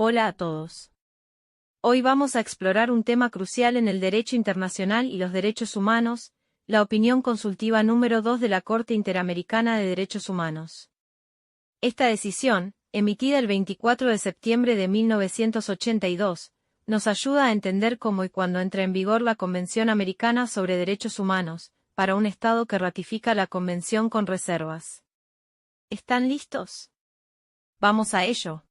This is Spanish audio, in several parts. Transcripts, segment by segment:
Hola a todos. Hoy vamos a explorar un tema crucial en el derecho internacional y los derechos humanos, la opinión consultiva número 2 de la Corte Interamericana de Derechos Humanos. Esta decisión, emitida el 24 de septiembre de 1982, nos ayuda a entender cómo y cuándo entra en vigor la Convención Americana sobre Derechos Humanos, para un Estado que ratifica la Convención con reservas. ¿Están listos? Vamos a ello.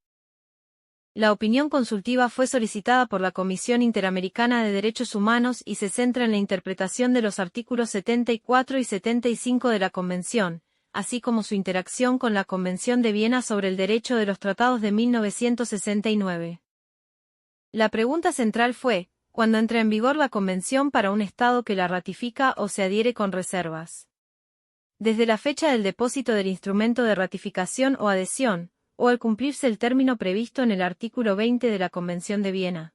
La opinión consultiva fue solicitada por la Comisión Interamericana de Derechos Humanos y se centra en la interpretación de los artículos 74 y 75 de la Convención, así como su interacción con la Convención de Viena sobre el Derecho de los Tratados de 1969. La pregunta central fue, ¿cuándo entra en vigor la Convención para un Estado que la ratifica o se adhiere con reservas? Desde la fecha del depósito del instrumento de ratificación o adhesión, o al cumplirse el término previsto en el artículo 20 de la Convención de Viena.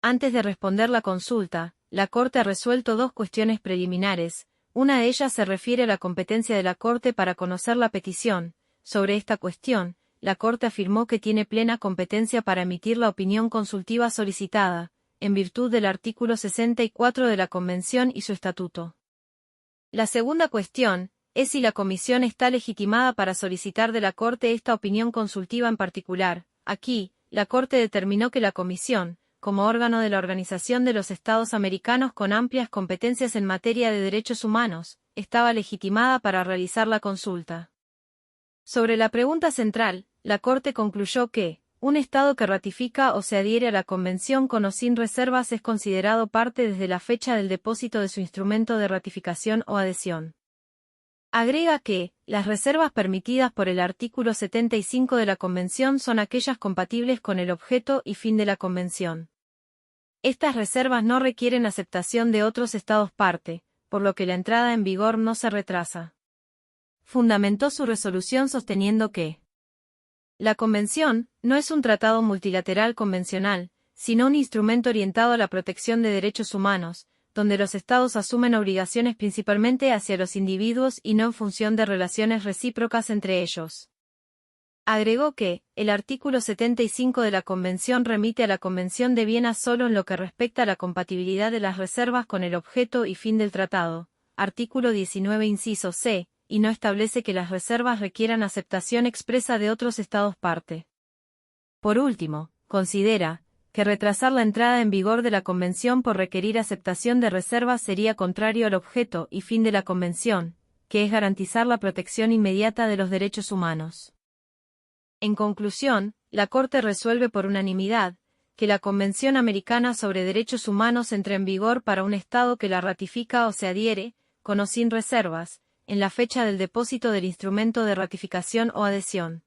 Antes de responder la consulta, la Corte ha resuelto dos cuestiones preliminares. Una de ellas se refiere a la competencia de la Corte para conocer la petición. Sobre esta cuestión, la Corte afirmó que tiene plena competencia para emitir la opinión consultiva solicitada, en virtud del artículo 64 de la Convención y su estatuto. La segunda cuestión es si la Comisión está legitimada para solicitar de la Corte esta opinión consultiva en particular. Aquí, la Corte determinó que la Comisión, como órgano de la Organización de los Estados Americanos con amplias competencias en materia de derechos humanos, estaba legitimada para realizar la consulta. Sobre la pregunta central, la Corte concluyó que, un Estado que ratifica o se adhiere a la Convención con o sin reservas es considerado parte desde la fecha del depósito de su instrumento de ratificación o adhesión. Agrega que, las reservas permitidas por el artículo 75 de la Convención son aquellas compatibles con el objeto y fin de la Convención. Estas reservas no requieren aceptación de otros Estados parte, por lo que la entrada en vigor no se retrasa. Fundamentó su resolución sosteniendo que la Convención no es un tratado multilateral convencional, sino un instrumento orientado a la protección de derechos humanos, donde los Estados asumen obligaciones principalmente hacia los individuos y no en función de relaciones recíprocas entre ellos. Agregó que, el artículo 75 de la Convención remite a la Convención de Viena solo en lo que respecta a la compatibilidad de las reservas con el objeto y fin del tratado, artículo 19 inciso c, y no establece que las reservas requieran aceptación expresa de otros Estados parte. Por último, considera que retrasar la entrada en vigor de la Convención por requerir aceptación de reservas sería contrario al objeto y fin de la Convención, que es garantizar la protección inmediata de los derechos humanos. En conclusión, la Corte resuelve por unanimidad que la Convención Americana sobre Derechos Humanos entre en vigor para un Estado que la ratifica o se adhiere, con o sin reservas, en la fecha del depósito del instrumento de ratificación o adhesión.